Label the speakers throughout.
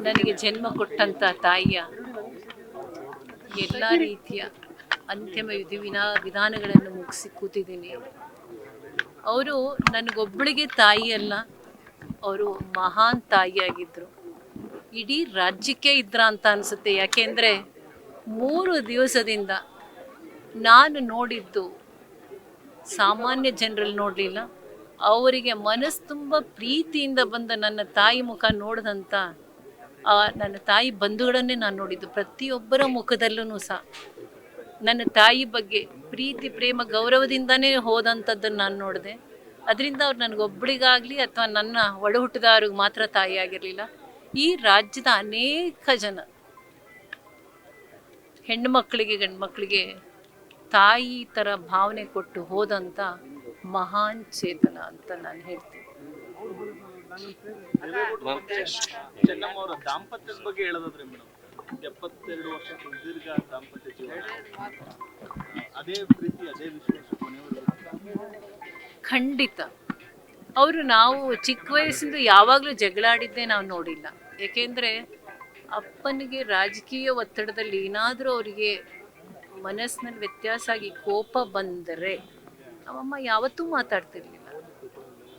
Speaker 1: ನನಗೆ ಜನ್ಮ ಕೊಟ್ಟಂಥ ತಾಯಿಯ ಎಲ್ಲ ರೀತಿಯ ಅಂತಿಮ ವಿಧಾನಗಳನ್ನು ಮುಗಿಸಿ ಕೂತಿದ್ದೀನಿ. ಅವರು ನನಗೊಬ್ಬಳಿಗೆ ತಾಯಿಯಲ್ಲ, ಅವರು ಮಹಾನ್ ತಾಯಿಯಾಗಿದ್ದರು. ಇಡೀ ರಾಜ್ಯಕ್ಕೆ ಇದ್ರ ಅಂತ ಅನಿಸುತ್ತೆ. ಯಾಕೆಂದರೆ 3 ದಿವಸದಿಂದ ನಾನು ನೋಡಿದ್ದು ಸಾಮಾನ್ಯ ಜನರಲ್ಲಿ ನೋಡಲಿಲ್ಲ. ಅವರಿಗೆ ಮನಸ್ಸು ತುಂಬ ಪ್ರೀತಿಯಿಂದ ಬಂದ ನನ್ನ ತಾಯಿ ಮುಖ ನೋಡಿದಂಥ ನನ್ನ ತಾಯಿ ಬಂಧುಗಳನ್ನೇ ನಾನು ನೋಡಿದ್ದು. ಪ್ರತಿಯೊಬ್ಬರ ಮುಖದಲ್ಲೂ ಸಹ ನನ್ನ ತಾಯಿ ಬಗ್ಗೆ ಪ್ರೀತಿ, ಪ್ರೇಮ, ಗೌರವದಿಂದನೇ ಹೋದಂಥದ್ದನ್ನು ನಾನು ನೋಡಿದೆ. ಅದರಿಂದ ಅವ್ರು ನನಗೊಬ್ಬಳಿಗಾಗಲಿ ಅಥವಾ ನನ್ನ ಒಡ ಹುಟ್ಟಿದವ್ರಿಗೆ ಮಾತ್ರ ತಾಯಿ ಆಗಿರಲಿಲ್ಲ. ಈ ರಾಜ್ಯದ ಅನೇಕ ಜನ ಹೆಣ್ಣು ಮಕ್ಕಳಿಗೆ, ಗಂಡು ಮಕ್ಕಳಿಗೆ ತಾಯಿ ಥರ ಭಾವನೆ ಕೊಟ್ಟು ಹೋದಂಥ ಮಹಾನ್ ಚೇತನ ಅಂತ ನಾನು ಹೇಳ್ತೀನಿ.
Speaker 2: ಚೆನ್ನಮ್ಮ ಅವರ ದಾಂಪತ್ಯದ ಬಗ್ಗೆ ಹೇಳೋದಾದ್ರೆ ಮೇಡಮ್, 72 ವರ್ಷ ಸುದೀರ್ಘ ದಾಂಪತ್ಯ ಜೀವನ, ಅದೇ ಪ್ರೀತಿ ಅದೇ ವಿಶ್ವಾಸ
Speaker 1: ಖಂಡಿತ. ಅವರು ನಾವು ಚಿಕ್ಕ ವಯಸ್ಸಿಂದ ಯಾವಾಗಲೂ ಜಗಳಾಡಿದ್ದೇ ನಾವು ನೋಡಿಲ್ಲ. ಏಕೆಂದರೆ ಅಪ್ಪನಿಗೆ ರಾಜಕೀಯ ಒತ್ತಡದಲ್ಲಿ ಏನಾದರೂ ಅವರಿಗೆ ಮನಸ್ಸಿನಲ್ಲಿ ವ್ಯತ್ಯಾಸ ಆಗಿ ಕೋಪ ಬಂದರೆ ನಮ್ಮಮ್ಮ ಯಾವತ್ತೂ ಮಾತಾಡ್ತಿರ್ಲಿಲ್ಲ.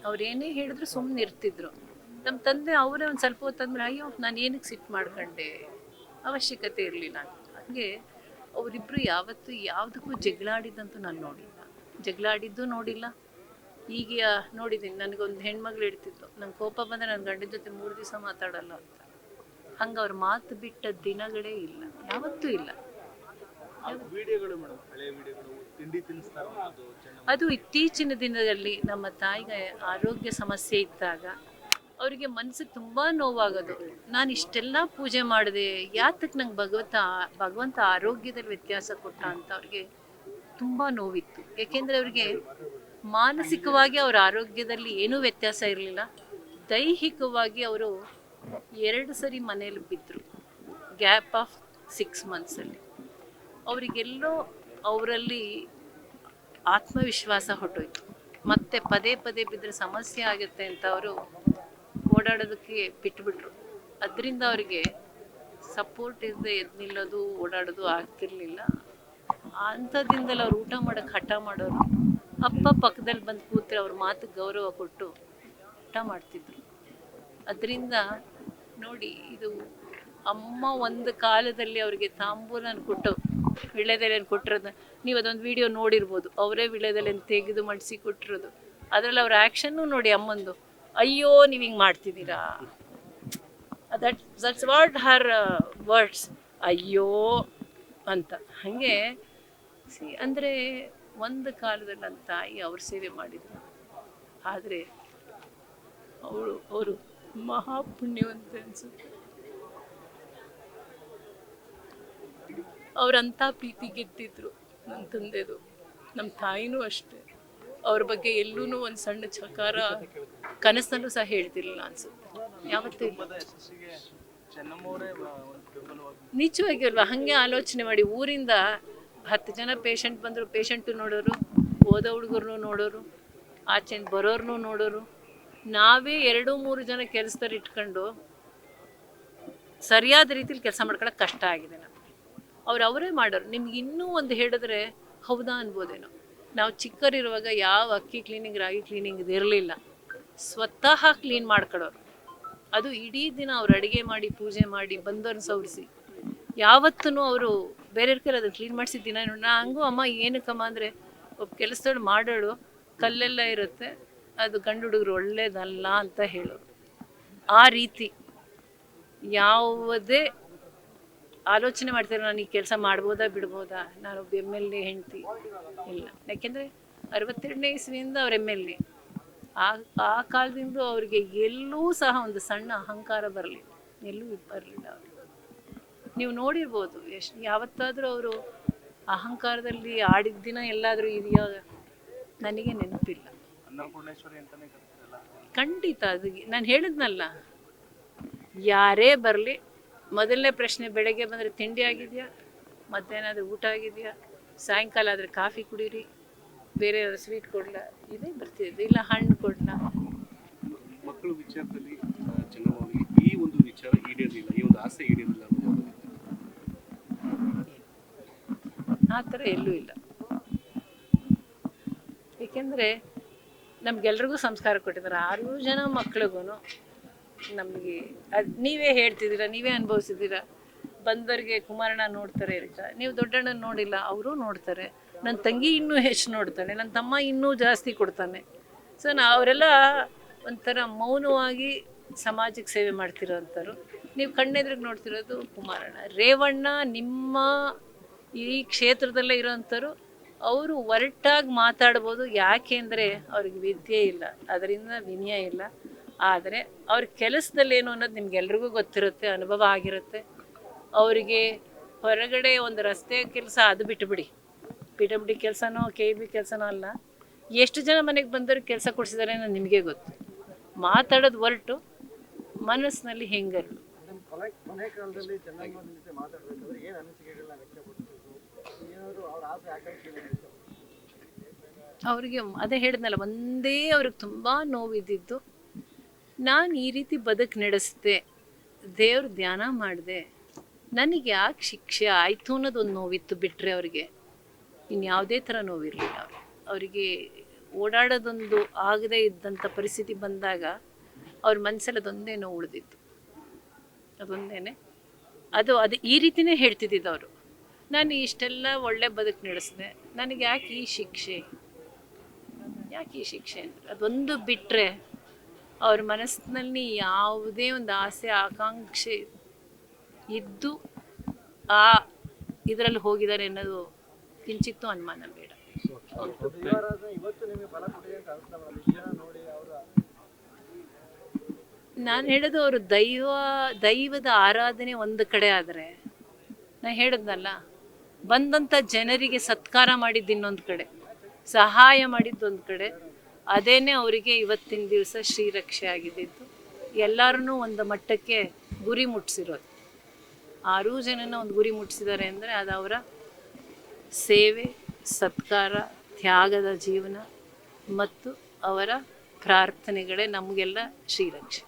Speaker 1: ಅವ್ರೇನೇ ಹೇಳಿದ್ರು ಸುಮ್ಮನೆ ಇರ್ತಿದ್ರು. ನಮ್ಮ ತಂದೆ ಅವರೇ ಒಂದು ಸ್ವಲ್ಪ ಹೊತ್ತಂದ್ರೆ ಅಯ್ಯೋ ನಾನು ಏನಕ್ಕೆ ಸಿಟ್ಟು ಮಾಡ್ಕೊಂಡೆ, ಅವಶ್ಯಕತೆ ಇರಲಿಲ್ಲ. ಹಾಗೆ ಅವರಿಬ್ಬರು ಯಾವತ್ತೂ ಯಾವುದಕ್ಕೂ ಜಗಳಾಡಿದ್ದಂತೂ ನಾನು ನೋಡಿಲ್ಲ, ಜಗಳಾಡಿದ್ದು ನೋಡಿಲ್ಲ. ಈಗ ನೋಡಿದ್ದೀನಿ, ನನಗೊಂದು ಹೆಣ್ಮಗಳು ಹೇಳ್ತಿದ್ಲು, ನಂಗೆ ಕೋಪ ಬಂದರೆ ನನ್ನ ಗಂಡನ ಜೊತೆ 3 ದಿವಸ ಮಾತಾಡಲ್ಲ ಅಂತ. ಹಂಗೆ ಅವ್ರ ಮಾತು ಬಿಟ್ಟ ದಿನಗಳೇ ಇಲ್ಲ, ಯಾವತ್ತೂ ಇಲ್ಲ. ಅದು ಇತ್ತೀಚಿನ ದಿನದಲ್ಲಿ ನಮ್ಮ ತಾಯಿಗೆ ಆರೋಗ್ಯ ಸಮಸ್ಯೆ ಇದ್ದಾಗ ಅವರಿಗೆ ಮನಸ್ಸಿಗೆ ತುಂಬ ನೋವಾಗೋದು. ನಾನು ಇಷ್ಟೆಲ್ಲ ಪೂಜೆ ಮಾಡಿದೆ, ಯಾತಕ್ಕೆ ನಂಗೆ ಭಗವಂತ ಆರೋಗ್ಯದಲ್ಲಿ ವ್ಯತ್ಯಾಸ ಕೊಟ್ಟ ಅಂತ ಅವ್ರಿಗೆ ತುಂಬ ನೋವಿತ್ತು. ಏಕೆಂದರೆ ಅವರಿಗೆ ಮಾನಸಿಕವಾಗಿ ಅವರ ಆರೋಗ್ಯದಲ್ಲಿ ಏನೂ ವ್ಯತ್ಯಾಸ ಇರಲಿಲ್ಲ. ದೈಹಿಕವಾಗಿ ಅವರು 2 ಸರಿ ಮನೇಲಿ ಬಿದ್ದರು, ಗ್ಯಾಪ್ ಆಫ್ 6 ಮಂತ್ಸಲ್ಲಿ. ಅವರಿಗೆಲ್ಲೋ ಅವರಲ್ಲಿ ಆತ್ಮವಿಶ್ವಾಸ ಹೊರಟೋಯ್ತು. ಮತ್ತೆ ಪದೇ ಪದೇ ಬಿದ್ದರೆ ಸಮಸ್ಯೆ ಆಗುತ್ತೆ ಅಂತ ಅವರು ಓಡಾಡೋದಕ್ಕೆ ಬಿಟ್ಬಿಟ್ರು. ಅದರಿಂದ ಅವರಿಗೆ ಸಪೋರ್ಟ್ ಇಲ್ಲದೆ ಎದ್ದು ನಿಲ್ಲೋದು, ಓಡಾಡೋದು ಆಗ್ತಿರ್ಲಿಲ್ಲ. ಅಂಥದ್ದಿಂದಲೇ ಅವ್ರು ಊಟ ಮಾಡೋಕ್ಕೆ ಹಠ ಮಾಡೋರು. ಅಪ್ಪ ಪಕ್ಕದಲ್ಲಿ ಬಂದು ಕೂತ್ರೆ ಅವ್ರ ಮಾತಿಗೆ ಗೌರವ ಕೊಟ್ಟು ಊಟ ಮಾಡ್ತಿದ್ರು. ಅದರಿಂದ ನೋಡಿ, ಇದು ಅಮ್ಮ ಒಂದು ಕಾಲದಲ್ಲಿ ಅವರಿಗೆ ತಾಂಬೂಲನ ಕೊಟ್ಟು ವಿಳ್ಯದೆಲೆಯನ್ನು ಕೊಟ್ಟಿರೋದು ನೀವು ಅದೊಂದು ವಿಡಿಯೋ ನೋಡಿರ್ಬೋದು. ಅವರೇ ವಿಳ್ಯದೆಲೆಯನ್ನು ತೆಗೆದು ಮಡಿಸಿ ಕೊಟ್ಟಿರೋದು. ಅದರಲ್ಲಿ ಅವ್ರ ಆ್ಯಕ್ಷನ್ನು ನೋಡಿ ಅಮ್ಮಂದು, ಅಯ್ಯೋ ನೀವು ಹಿಂಗೆ ಮಾಡ್ತಿದ್ದೀರಾ, ದಟ್ಸ್ ವಾಟ್ ಹರ್ ವರ್ಡ್ಸ್, ಅಯ್ಯೋ ಅಂತ. ಹಾಗೆ ಅಂದರೆ ಒಂದು ಕಾಲದಲ್ಲಿ ನನ್ನ ತಾಯಿ ಅವ್ರ ಸೇವೆ ಮಾಡಿದರು. ಆದರೆ ಅವರು ಮಹಾಪುಣ್ಯವಂತ ಅನಿಸುತ್ತೆ. ಅವರಂಥ ಪ್ರೀತಿ ಗೆದ್ದಿದ್ರು ನನ್ನ ತಂದೆದು. ನಮ್ಮ ತಾಯಿನೂ ಅಷ್ಟೇ. ಅವ್ರ ಬಗ್ಗೆ ಎಲ್ಲೂ ಒಂದು ಸಣ್ಣ ಚಕಾರ ಕನಸಲ್ಲೂ ಸಹ ಹೇಳ್ತಿರ್ಲಿಲ್ಲ ಅನ್ಸುತ್ತೆ, ಯಾವತ್ತೂ ಇಲ್ಲ. ನಿಜವಾಗಿ ಅಲ್ವಾ? ಹಾಗೆ ಆಲೋಚನೆ ಮಾಡಿ, ಊರಿಂದ 10 ಜನ ಪೇಷಂಟ್ ಬಂದರು, ಪೇಷಂಟು ನೋಡೋರು, ಓದೋ ಹುಡುಗರು ನೋಡೋರು, ಆಚೆ ಬರೋರ್ನೂ ನೋಡೋರು. ನಾವೇ 2-3 ಜನ ಕೆಲಸದಲ್ಲಿ ಇಟ್ಕೊಂಡು ಸರಿಯಾದ ರೀತಿಲಿ ಕೆಲಸ ಮಾಡ್ಕೊಳ್ಳೋಕೆ ಕಷ್ಟ ಆಗಿದೆ ನಮಗೆ. ಅವರೇ ಮಾಡೋರು. ನಿಮ್ಗೆ ಇನ್ನೂ ಒಂದು ಹೇಳಿದ್ರೆ ಹೌದಾ ಅನ್ಬೋದೇನೋ. ನಾವು ಚಿಕ್ಕರಿರುವಾಗ ಯಾವ ಅಕ್ಕಿ ಕ್ಲೀನಿಂಗ್, ರಾಗಿ ಕ್ಲೀನಿಂಗ್ ಇದಿರಲಿಲ್ಲ. ಸ್ವತಃ ಕ್ಲೀನ್ ಮಾಡ್ಕೊಳ್ಳೋರು. ಅದು ಇಡೀ ದಿನ ಅವ್ರು ಅಡುಗೆ ಮಾಡಿ, ಪೂಜೆ ಮಾಡಿ, ಬಂದವ್ರನ್ನ ಸವರಿಸಿ, ಯಾವತ್ತೂ ಅವರು ಬೇರೆಯವ್ರ ಕೈಲಿ ಅದನ್ನು ಕ್ಲೀನ್ ಮಾಡಿಸಿದ್ದಿನ ಹಂಗೂ ಅಮ್ಮ ಏನಕ್ಕಮ್ಮ ಅಂದರೆ, ಒಬ್ಬ ಕೆಲಸದವ್ರು ಮಾಡೋಳು, ಕಲ್ಲೆಲ್ಲ ಇರುತ್ತೆ, ಅದು ಗಂಡು ಹುಡುಗರು ಒಳ್ಳೇದಲ್ಲ ಅಂತ ಹೇಳೋರು. ಆ ರೀತಿ ಯಾವುದೇ ಆಲೋಚನೆ ಮಾಡ್ತಾರೆ, ನಾನು ಈ ಕೆಲಸ ಮಾಡ್ಬೋದಾ ಬಿಡ್ಬೋದಾ, ನಾನೊಬ್ಬ MLA ಹೆಂಡ್ತಿ ಇಲ್ಲ. ಯಾಕೆಂದರೆ 62ನೇ ಇಸ್ವಿಯಿಂದ ಅವ್ರ MLA. ಆ ಕಾಲದಿಂದ ಅವರಿಗೆ ಎಲ್ಲೂ ಸಹ ಒಂದು ಸಣ್ಣ ಅಹಂಕಾರ ಬರಲಿಲ್ಲ, ಎಲ್ಲೂ ಬರಲಿಲ್ಲ ಅವ್ರಿಗೆ. ನೀವು ನೋಡಿರ್ಬೋದು, ಯಾವತ್ತಾದರೂ ಅವರು ಅಹಂಕಾರದಲ್ಲಿ ಆಡಿದ ದಿನ ಎಲ್ಲಾದರೂ ಇದೆಯಾ? ನನಗೆ ನೆನಪಿಲ್ಲ. ಖಂಡಿತ ಅದು ನಾನು ಹೇಳಿದ್ನಲ್ಲ, ಯಾರೇ ಬರಲಿ ಮೊದಲನೇ ಪ್ರಶ್ನೆ ಬೆಳಗ್ಗೆ ಬಂದರೆ ತಿಂಡಿ ಆಗಿದೆಯಾ, ಮಧ್ಯಾಹ್ನ ಆದರೆ ಊಟ ಆಗಿದೆಯಾ, ಸಾಯಂಕಾಲ ಆದರೆ ಕಾಫಿ ಕುಡೀರಿ, ಬೇರೆ ಸ್ವೀಟ್ ಕೊಡಲ, ಇದೇ ಬರ್ತಿದೆ, ಇಲ್ಲ ಹಣ್ಣು ಕೊಡಲ.
Speaker 2: ಮಕ್ಕಳ ವಿಚಾರದಲ್ಲಿ ಈ ಒಂದು
Speaker 1: ಆ ಥರ ಎಲ್ಲೂ ಇಲ್ಲ. ಏಕೆಂದರೆ ನಮಗೆಲ್ರಿಗೂ ಸಂಸ್ಕಾರ ಕೊಟ್ಟಿದ್ದಾರೆ. 6 ಜನ ಮಕ್ಳಿಗೂ ನಮಗೆ ಅದು ನೀವೇ ಹೇಳ್ತಿದ್ದೀರ, ನೀವೇ ಅನುಭವಿಸಿದ್ದೀರ. ಬಂದವರಿಗೆ ಕುಮಾರಣ್ಣ ನೋಡ್ತಾರೆ ಅಂತ, ನೀವು ದೊಡ್ಡಣ್ಣನ ನೋಡಿಲ್ಲ, ಅವರು ನೋಡ್ತಾರೆ. ನನ್ನ ತಂಗಿ ಇನ್ನೂ ಹೆಚ್ಚು ನೋಡ್ತಾನೆ, ನನ್ನ ತಮ್ಮ ಇನ್ನೂ ಜಾಸ್ತಿ ಕೊಡ್ತಾನೆ. ಸೊ ಅವರೆಲ್ಲ ಒಂಥರ ಮೌನವಾಗಿ ಸಮಾಜಕ್ಕೆ ಸೇವೆ ಮಾಡ್ತಿರೋಂಥವ್ರು. ನೀವು ಕಣ್ಣೆದ್ರಿಗೆ ನೋಡ್ತಿರೋದು ಕುಮಾರಣ್ಣ. ರೇವಣ್ಣ ನಿಮ್ಮ ಈ ಕ್ಷೇತ್ರದಲ್ಲೇ ಇರೋಂಥವ್ರು. ಅವರು ಒರಟಾಗಿ ಮಾತಾಡ್ಬೋದು, ಯಾಕೆ ಅಂದರೆ ಅವ್ರಿಗೆ ವಿದ್ಯೆ ಇಲ್ಲ, ಅದರಿಂದ ವಿನಯ ಇಲ್ಲ. ಆದರೆ ಅವ್ರ ಕೆಲಸದಲ್ಲೇನು ಅನ್ನೋದು ನಿಮ್ಗೆಲ್ರಿಗೂ ಗೊತ್ತಿರುತ್ತೆ, ಅನುಭವ ಆಗಿರುತ್ತೆ. ಅವರಿಗೆ ಹೊರಗಡೆ ಒಂದು ರಸ್ತೆ ಕೆಲಸ ಅದು ಬಿಟ್ಟುಬಿಡಿ, PWD ಕೆಲಸನೋ KB ಕೆಲಸನೋ ಅಲ್ಲ, ಎಷ್ಟು ಜನ ಮನೆಗೆ ಬಂದವ್ರಿಗೆ ಕೆಲಸ ಕೊಡಿಸಿದ್ದಾರೆ ಅನ್ನೋದು ನಿಮಗೆ ಗೊತ್ತು. ಮಾತಾಡೋದು ಹೊರಟು ಮನಸ್ಸಿನಲ್ಲಿ ಹೆಂಗರು.
Speaker 3: ಕೊನೆ ಕಾಲದಲ್ಲಿ ಚೆನ್ನಮ್ಮ ಜೊತೆ ಮಾತಾಡಬೇಕಾದ್ರೆ ಏನು ಅನಿಸಿಕೆಗಳನ್ನ ವ್ಯಕ್ತಪಡಿಸಿದ್ರು, ಏನಾದರೂ ಅವ್ರ ಆಸೆ ಆಕಾಂಕ್ಷೆಗಳನ್ನ ವ್ಯಕ್ತಪಡಿಸಿದ್ರು?
Speaker 1: ಅವರಿಗೆ ಅದೇ ಹೇಳಿದ್ನಲ್ಲ, ಒಂದೇ ಅವ್ರಿಗೆ ತುಂಬ ನೋವಿದ್ದಿದ್ದು, ನಾನು ಈ ರೀತಿ ಬದುಕು ನಡೆಸಿದೆ, ದೇವ್ರ ಧ್ಯಾನ ಮಾಡಿದೆ, ನನಗೆ ಯಾಕೆ ಶಿಕ್ಷೆ ಆಯಿತು ಅನ್ನೋದೊಂದು ನೋವಿತ್ತು. ಬಿಟ್ಟರೆ ಅವ್ರಿಗೆ ಇನ್ಯಾವುದೇ ಥರ ನೋವಿರಲಿಲ್ಲ. ಅವರಿಗೆ ಓಡಾಡೋದೊಂದು ಆಗದೇ ಇದ್ದಂಥ ಪರಿಸ್ಥಿತಿ ಬಂದಾಗ ಅವ್ರ ಮನಸ್ಸಲ್ಲಿ ಅದೊಂದೇ ನೋವು ಉಳಿದಿತ್ತು. ಅದೊಂದೇ ಅದು ಈ ರೀತಿಯೇ ಹೇಳ್ತಿದ್ದಿದ್ದು ಅವರು. ನಾನು ಇಷ್ಟೆಲ್ಲ ಒಳ್ಳೆ ಬದುಕು ನಡೆಸಿದೆ, ನನಗೆ ಯಾಕೆ ಈ ಶಿಕ್ಷೆ, ಯಾಕೆ ಈ ಶಿಕ್ಷೆ ಅಂತ ಅದೊಂದು ಬಿಟ್ಟರೆ ಅವ್ರ ಮನಸ್ಸಿನಲ್ಲಿ ಯಾವುದೇ ಒಂದು ಆಸೆ ಆಕಾಂಕ್ಷೆ ಇದ್ದು ಇದರಲ್ಲಿ ಹೋಗಿದ್ದಾರೆ ಅನ್ನೋದು ಕಿಂಚಿತ್ತೂ ಅನುಮಾನ ಬೇಡ.
Speaker 3: ಇವತ್ತು ನಿಮಗೆ ಫಲ ಕೊಟ್ಟಿದೆ ಅಂತ ಅನಿಸ್ತಾ ನೋಡಿ ಅವರ
Speaker 1: ನಾನು ಹೇಳೋದು, ಅವರು ದೈವದ ಆರಾಧನೆ ಒಂದು ಕಡೆ ಆದರೆ, ನಾನು ಹೇಳಿದ್ನಲ್ಲ, ಬಂದಂಥ ಜನರಿಗೆ ಸತ್ಕಾರ ಮಾಡಿದ್ದು ಇನ್ನೊಂದು ಕಡೆ, ಸಹಾಯ ಮಾಡಿದ್ದೊಂದು ಕಡೆ. ಅದೇನೇ ಅವರಿಗೆ ಇವತ್ತಿನ ದಿವಸ ಶ್ರೀರಕ್ಷೆ ಆಗಿದ್ದಿದ್ದು. ಎಲ್ಲರೂ ಒಂದು ಮಟ್ಟಕ್ಕೆ ಗುರಿ ಮುಟ್ಟಿಸಿರೋದು. 6 ಜನನ ಒಂದು ಗುರಿ ಮುಟ್ಟಿಸಿದ್ದಾರೆ ಅಂದರೆ ಅದು ಅವರ ಸೇವೆ, ಸತ್ಕಾರ, ತ್ಯಾಗದ ಜೀವನ ಮತ್ತು ಅವರ ಪ್ರಾರ್ಥನೆಗಳೇ ನಮಗೆಲ್ಲ ಶ್ರೀರಕ್ಷೆ.